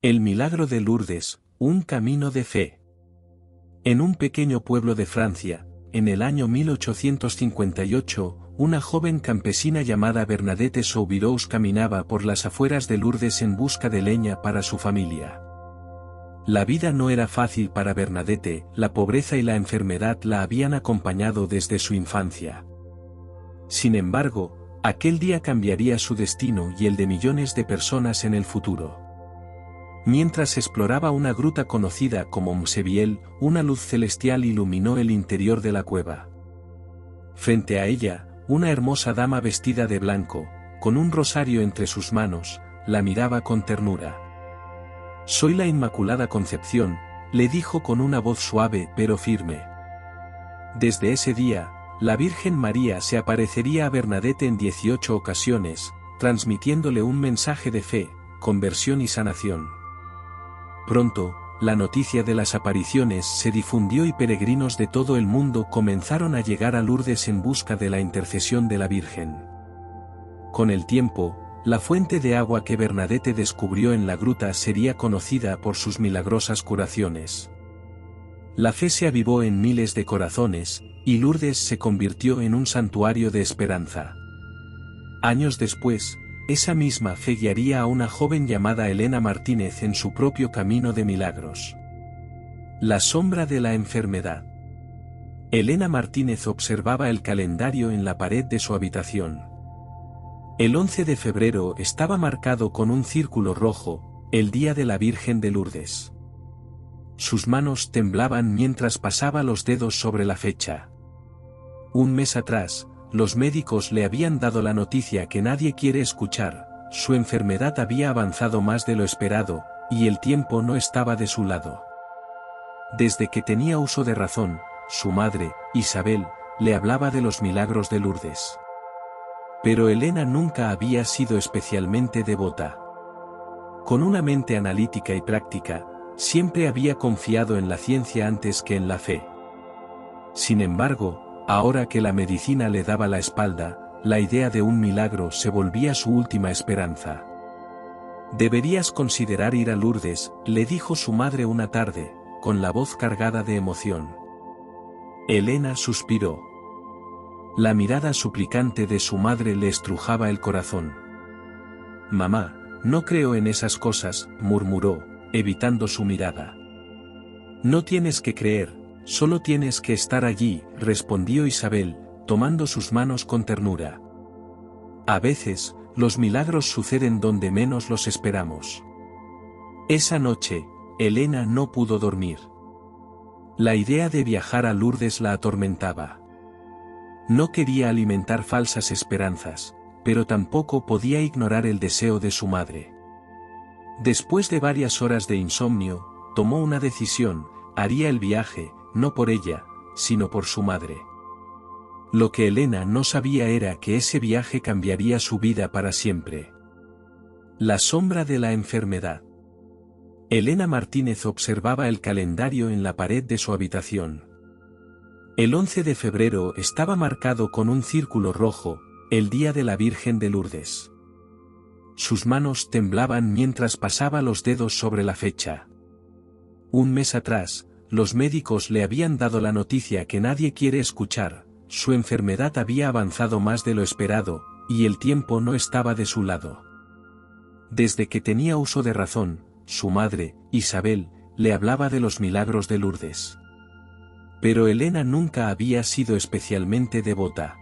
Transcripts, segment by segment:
El milagro de Lourdes, un camino de fe. En un pequeño pueblo de Francia, en el año 1858, una joven campesina llamada Bernadette Soubirous caminaba por las afueras de Lourdes en busca de leña para su familia. La vida no era fácil para Bernadette, la pobreza y la enfermedad la habían acompañado desde su infancia. Sin embargo, aquel día cambiaría su destino y el de millones de personas en el futuro. Mientras exploraba una gruta conocida como Mseviel, una luz celestial iluminó el interior de la cueva. Frente a ella, una hermosa dama vestida de blanco, con un rosario entre sus manos, la miraba con ternura. «Soy la Inmaculada Concepción», le dijo con una voz suave pero firme. Desde ese día, la Virgen María se aparecería a Bernadette en 18 ocasiones, transmitiéndole un mensaje de fe, conversión y sanación. Pronto, la noticia de las apariciones se difundió y peregrinos de todo el mundo comenzaron a llegar a Lourdes en busca de la intercesión de la Virgen. Con el tiempo, la fuente de agua que Bernadette descubrió en la gruta sería conocida por sus milagrosas curaciones. La fe se avivó en miles de corazones, y Lourdes se convirtió en un santuario de esperanza. Años después, esa misma fe guiaría a una joven llamada Elena Martínez en su propio camino de milagros. La sombra de la enfermedad. Elena Martínez observaba el calendario en la pared de su habitación. El 11 de febrero estaba marcado con un círculo rojo, el día de la Virgen de Lourdes. Sus manos temblaban mientras pasaba los dedos sobre la fecha. Un mes atrás, los médicos le habían dado la noticia que nadie quiere escuchar: su enfermedad había avanzado más de lo esperado, y el tiempo no estaba de su lado. Desde que tenía uso de razón, su madre, Isabel, le hablaba de los milagros de Lourdes. Pero Elena nunca había sido especialmente devota. Con una mente analítica y práctica, siempre había confiado en la ciencia antes que en la fe. Sin embargo, ahora que la medicina le daba la espalda, la idea de un milagro se volvía su última esperanza. «Deberías considerar ir a Lourdes», le dijo su madre una tarde, con la voz cargada de emoción. Elena suspiró. La mirada suplicante de su madre le estrujaba el corazón. «Mamá, no creo en esas cosas», murmuró, evitando su mirada. «No tienes que creer, solo tienes que estar allí», respondió Isabel, tomando sus manos con ternura. «A veces, los milagros suceden donde menos los esperamos». Esa noche, Elena no pudo dormir. La idea de viajar a Lourdes la atormentaba. No quería alimentar falsas esperanzas, pero tampoco podía ignorar el deseo de su madre. Después de varias horas de insomnio, tomó una decisión: haría el viaje, no por ella, sino por su madre. Lo que Elena no sabía era que ese viaje cambiaría su vida para siempre. La sombra de la enfermedad. Elena Martínez observaba el calendario en la pared de su habitación. El 11 de febrero estaba marcado con un círculo rojo, el día de la Virgen de Lourdes. Sus manos temblaban mientras pasaba los dedos sobre la fecha. Un mes atrás, los médicos le habían dado la noticia que nadie quiere escuchar: su enfermedad había avanzado más de lo esperado, y el tiempo no estaba de su lado. Desde que tenía uso de razón, su madre, Isabel, le hablaba de los milagros de Lourdes. Pero Elena nunca había sido especialmente devota.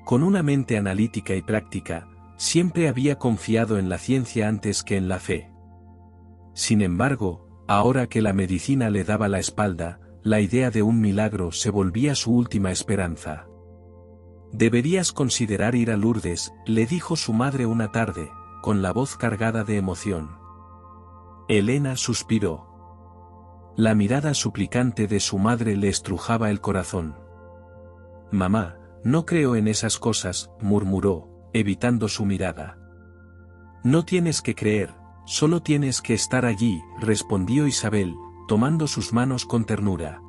Con una mente analítica y práctica, siempre había confiado en la ciencia antes que en la fe. Sin embargo, ahora que la medicina le daba la espalda, la idea de un milagro se volvía su última esperanza. «Deberías considerar ir a Lourdes», le dijo su madre una tarde, con la voz cargada de emoción. Elena suspiró. La mirada suplicante de su madre le estrujaba el corazón. «Mamá, no creo en esas cosas», murmuró, evitando su mirada. «No tienes que creer, solo tienes que estar allí», respondió Isabel, tomando sus manos con ternura.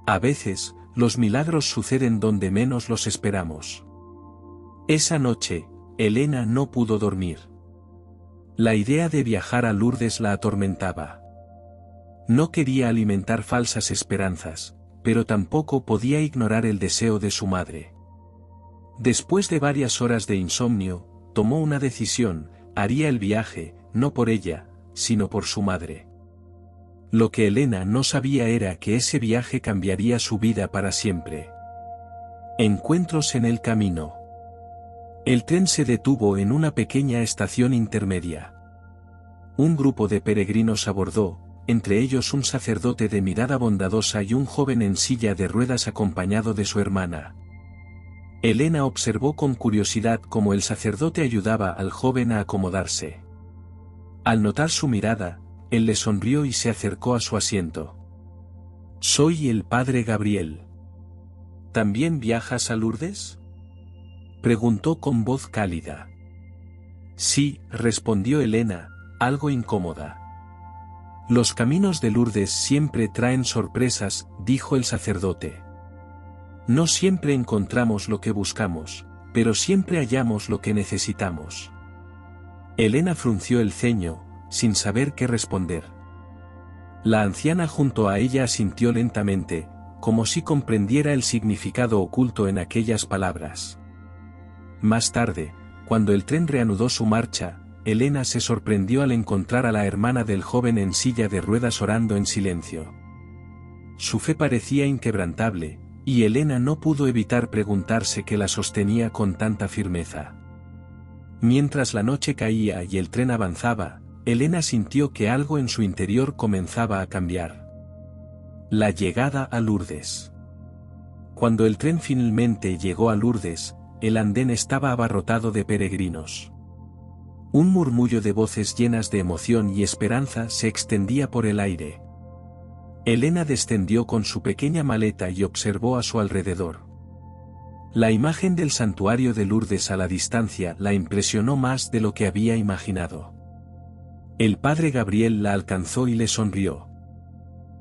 «A veces, los milagros suceden donde menos los esperamos». Esa noche, Elena no pudo dormir. La idea de viajar a Lourdes la atormentaba. No quería alimentar falsas esperanzas, pero tampoco podía ignorar el deseo de su madre. Después de varias horas de insomnio, tomó una decisión: haría el viaje, no por ella, sino por su madre. Lo que Elena no sabía era que ese viaje cambiaría su vida para siempre. Encuentros en el camino. El tren se detuvo en una pequeña estación intermedia. Un grupo de peregrinos abordó, entre ellos un sacerdote de mirada bondadosa y un joven en silla de ruedas acompañado de su hermana. Elena observó con curiosidad cómo el sacerdote ayudaba al joven a acomodarse. Al notar su mirada, él le sonrió y se acercó a su asiento. «Soy el padre Gabriel. ¿También viajas a Lourdes?», preguntó con voz cálida. «Sí», respondió Elena, algo incómoda. «Los caminos de Lourdes siempre traen sorpresas», dijo el sacerdote. «No siempre encontramos lo que buscamos, pero siempre hallamos lo que necesitamos». Elena frunció el ceño, sin saber qué responder. La anciana junto a ella asintió lentamente, como si comprendiera el significado oculto en aquellas palabras. Más tarde, cuando el tren reanudó su marcha, Elena se sorprendió al encontrar a la hermana del joven en silla de ruedas orando en silencio. Su fe parecía inquebrantable, y Elena no pudo evitar preguntarse qué la sostenía con tanta firmeza. Mientras la noche caía y el tren avanzaba, Elena sintió que algo en su interior comenzaba a cambiar. La llegada a Lourdes. Cuando el tren finalmente llegó a Lourdes, el andén estaba abarrotado de peregrinos. Un murmullo de voces llenas de emoción y esperanza se extendía por el aire. Elena descendió con su pequeña maleta y observó a su alrededor. La imagen del santuario de Lourdes a la distancia la impresionó más de lo que había imaginado. El padre Gabriel la alcanzó y le sonrió.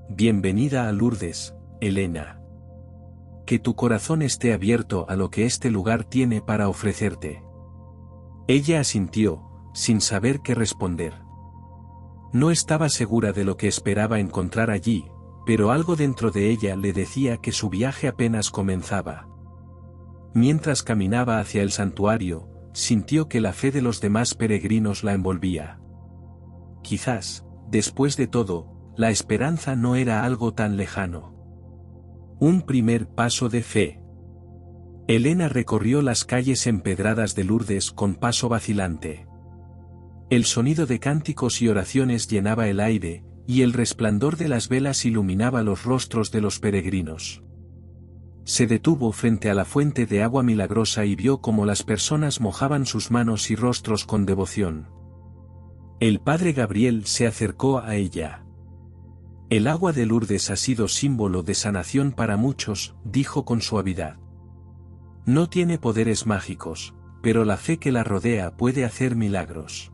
«Bienvenida a Lourdes, Elena. Que tu corazón esté abierto a lo que este lugar tiene para ofrecerte». Ella asintió, sin saber qué responder. No estaba segura de lo que esperaba encontrar allí, pero algo dentro de ella le decía que su viaje apenas comenzaba. Mientras caminaba hacia el santuario, sintió que la fe de los demás peregrinos la envolvía. Quizás, después de todo, la esperanza no era algo tan lejano. Un primer paso de fe. Elena recorrió las calles empedradas de Lourdes con paso vacilante. El sonido de cánticos y oraciones llenaba el aire, y el resplandor de las velas iluminaba los rostros de los peregrinos. Se detuvo frente a la fuente de agua milagrosa y vio cómo las personas mojaban sus manos y rostros con devoción. El padre Gabriel se acercó a ella. «El agua de Lourdes ha sido símbolo de sanación para muchos», dijo con suavidad. «No tiene poderes mágicos, pero la fe que la rodea puede hacer milagros».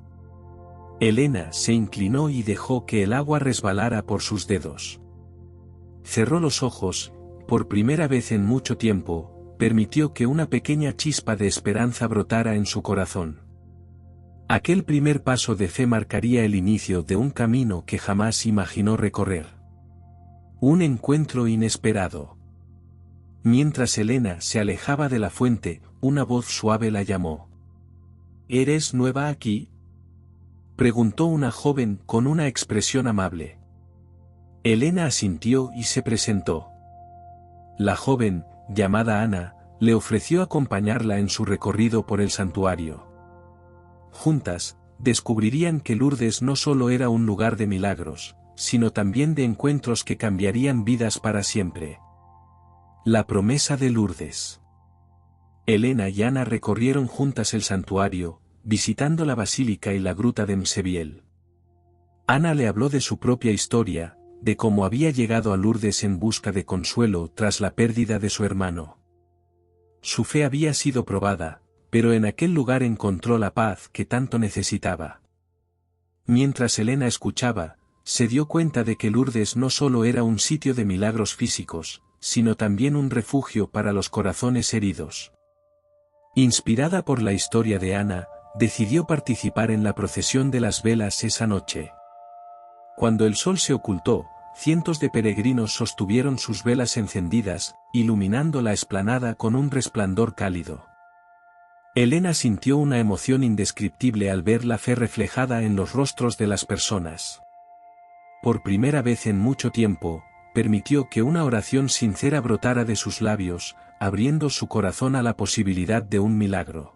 Elena se inclinó y dejó que el agua resbalara por sus dedos. Cerró los ojos, por primera vez en mucho tiempo, permitió que una pequeña chispa de esperanza brotara en su corazón. Aquel primer paso de fe marcaría el inicio de un camino que jamás imaginó recorrer. Un encuentro inesperado. Mientras Elena se alejaba de la fuente, una voz suave la llamó. «¿Eres nueva aquí?», preguntó una joven con una expresión amable. Elena asintió y se presentó. La joven, llamada Ana, le ofreció acompañarla en su recorrido por el santuario. Juntas, descubrirían que Lourdes no solo era un lugar de milagros, sino también de encuentros que cambiarían vidas para siempre. La promesa de Lourdes. Elena y Ana recorrieron juntas el santuario, visitando la basílica y la gruta de Mseviel. Ana le habló de su propia historia, de cómo había llegado a Lourdes en busca de consuelo tras la pérdida de su hermano. Su fe había sido probada, pero en aquel lugar encontró la paz que tanto necesitaba. Mientras Elena escuchaba, se dio cuenta de que Lourdes no solo era un sitio de milagros físicos, sino también un refugio para los corazones heridos. Inspirada por la historia de Ana, decidió participar en la procesión de las velas esa noche. Cuando el sol se ocultó, cientos de peregrinos sostuvieron sus velas encendidas, iluminando la explanada con un resplandor cálido. Elena sintió una emoción indescriptible al ver la fe reflejada en los rostros de las personas. Por primera vez en mucho tiempo, permitió que una oración sincera brotara de sus labios, abriendo su corazón a la posibilidad de un milagro.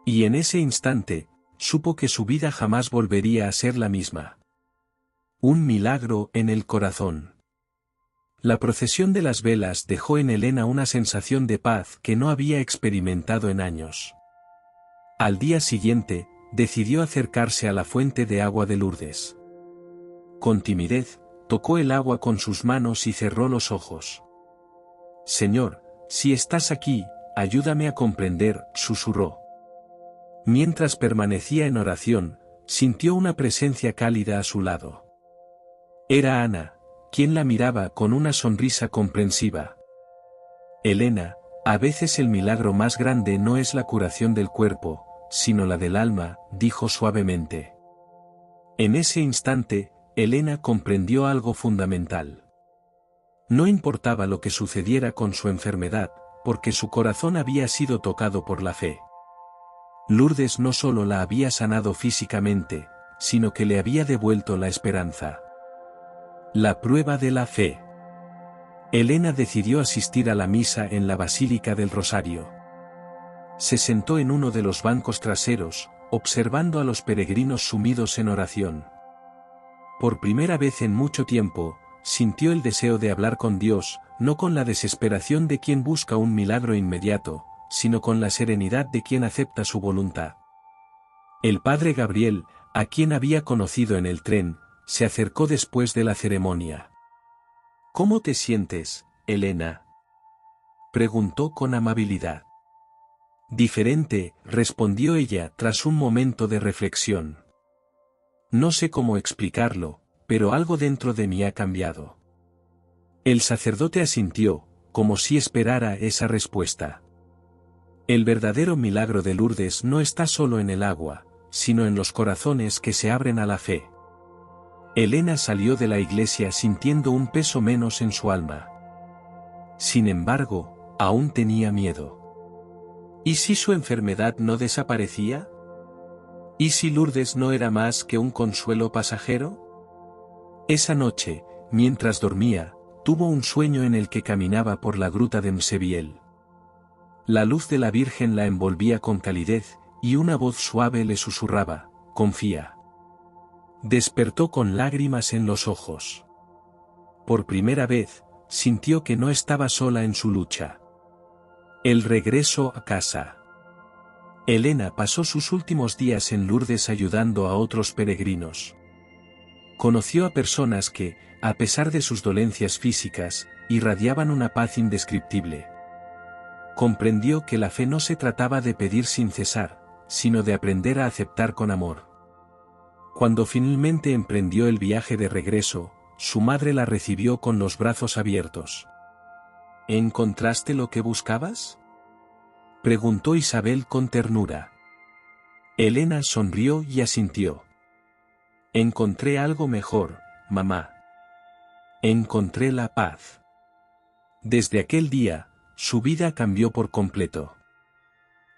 Y en ese instante, supo que su vida jamás volvería a ser la misma. Un milagro en el corazón. La procesión de las velas dejó en Elena una sensación de paz que no había experimentado en años. Al día siguiente, decidió acercarse a la fuente de agua de Lourdes. Con timidez, tocó el agua con sus manos y cerró los ojos. «Señor, si estás aquí, ayúdame a comprender», susurró. Mientras permanecía en oración, sintió una presencia cálida a su lado. Era Ana, quien la miraba con una sonrisa comprensiva. «Elena, a veces el milagro más grande no es la curación del cuerpo, sino la del alma», dijo suavemente. En ese instante, Elena comprendió algo fundamental. No importaba lo que sucediera con su enfermedad, porque su corazón había sido tocado por la fe. Lourdes no solo la había sanado físicamente, sino que le había devuelto la esperanza. La prueba de la fe. Elena decidió asistir a la misa en la Basílica del Rosario. Se sentó en uno de los bancos traseros, observando a los peregrinos sumidos en oración. Por primera vez en mucho tiempo, sintió el deseo de hablar con Dios, no con la desesperación de quien busca un milagro inmediato, sino con la serenidad de quien acepta su voluntad. El padre Gabriel, a quien había conocido en el tren, se acercó después de la ceremonia. «¿Cómo te sientes, Elena?», preguntó con amabilidad. «Diferente», respondió ella tras un momento de reflexión. «No sé cómo explicarlo, pero algo dentro de mí ha cambiado». El sacerdote asintió, como si esperara esa respuesta. El verdadero milagro de Lourdes no está solo en el agua, sino en los corazones que se abren a la fe. Elena salió de la iglesia sintiendo un peso menos en su alma. Sin embargo, aún tenía miedo. ¿Y si su enfermedad no desaparecía? ¿Y si Lourdes no era más que un consuelo pasajero? Esa noche, mientras dormía, tuvo un sueño en el que caminaba por la gruta de Mseviel. La luz de la Virgen la envolvía con calidez, y una voz suave le susurraba: «Confía». Despertó con lágrimas en los ojos. Por primera vez, sintió que no estaba sola en su lucha. El regreso a casa. Elena pasó sus últimos días en Lourdes ayudando a otros peregrinos. Conoció a personas que, a pesar de sus dolencias físicas, irradiaban una paz indescriptible. Comprendió que la fe no se trataba de pedir sin cesar, sino de aprender a aceptar con amor. Cuando finalmente emprendió el viaje de regreso, su madre la recibió con los brazos abiertos. «¿Encontraste lo que buscabas?», preguntó Isabel con ternura. Elena sonrió y asintió. «Encontré algo mejor, mamá. Encontré la paz». Desde aquel día, su vida cambió por completo.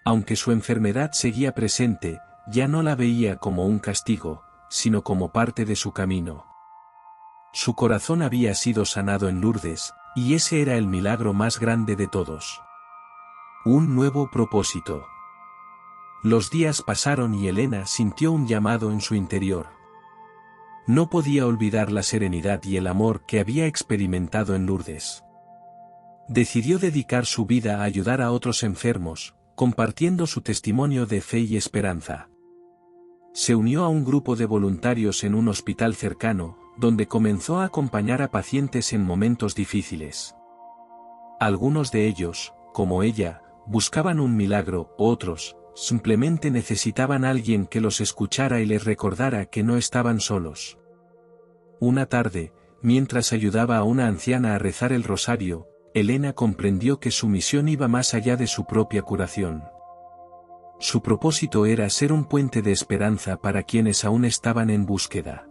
Aunque su enfermedad seguía presente, ya no la veía como un castigo, sino como parte de su camino. Su corazón había sido sanado en Lourdes, y ese era el milagro más grande de todos. Un nuevo propósito. Los días pasaron y Elena sintió un llamado en su interior. No podía olvidar la serenidad y el amor que había experimentado en Lourdes. Decidió dedicar su vida a ayudar a otros enfermos, compartiendo su testimonio de fe y esperanza. Se unió a un grupo de voluntarios en un hospital cercano, donde comenzó a acompañar a pacientes en momentos difíciles. Algunos de ellos, como ella, buscaban un milagro, otros, simplemente necesitaban a alguien que los escuchara y les recordara que no estaban solos. Una tarde, mientras ayudaba a una anciana a rezar el rosario, Elena comprendió que su misión iba más allá de su propia curación. Su propósito era ser un puente de esperanza para quienes aún estaban en búsqueda.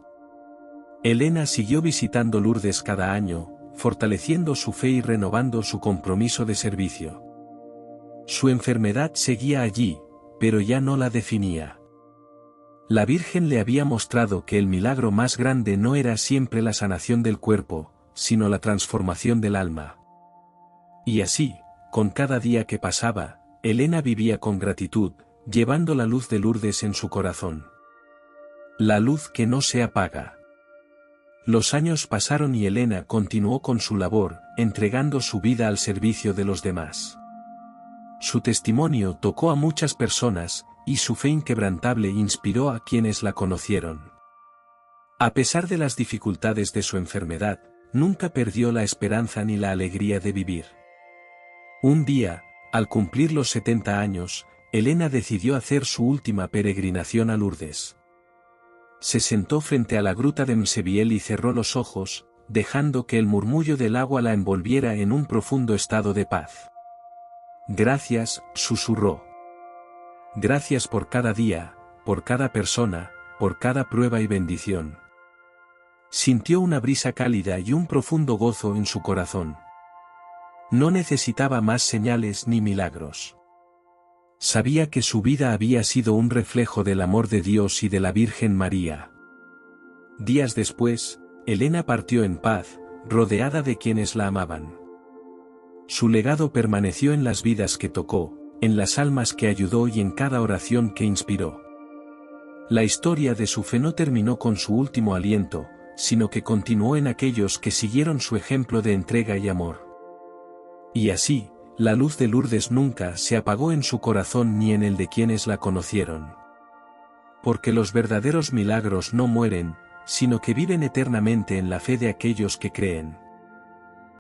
Elena siguió visitando Lourdes cada año, fortaleciendo su fe y renovando su compromiso de servicio. Su enfermedad seguía allí, pero ya no la definía. La Virgen le había mostrado que el milagro más grande no era siempre la sanación del cuerpo, sino la transformación del alma. Y así, con cada día que pasaba, Elena vivía con gratitud, llevando la luz de Lourdes en su corazón. La luz que no se apaga. Los años pasaron y Elena continuó con su labor, entregando su vida al servicio de los demás. Su testimonio tocó a muchas personas, y su fe inquebrantable inspiró a quienes la conocieron. A pesar de las dificultades de su enfermedad, nunca perdió la esperanza ni la alegría de vivir. Un día, al cumplir los 70 años, Elena decidió hacer su última peregrinación a Lourdes. Se sentó frente a la gruta de Mseviel y cerró los ojos, dejando que el murmullo del agua la envolviera en un profundo estado de paz. «Gracias», susurró. «Gracias por cada día, por cada persona, por cada prueba y bendición». Sintió una brisa cálida y un profundo gozo en su corazón. No necesitaba más señales ni milagros. Sabía que su vida había sido un reflejo del amor de Dios y de la Virgen María. Días después, Elena partió en paz, rodeada de quienes la amaban. Su legado permaneció en las vidas que tocó, en las almas que ayudó y en cada oración que inspiró. La historia de su fe no terminó con su último aliento, sino que continuó en aquellos que siguieron su ejemplo de entrega y amor. Y así, la luz de Lourdes nunca se apagó en su corazón ni en el de quienes la conocieron. Porque los verdaderos milagros no mueren, sino que viven eternamente en la fe de aquellos que creen.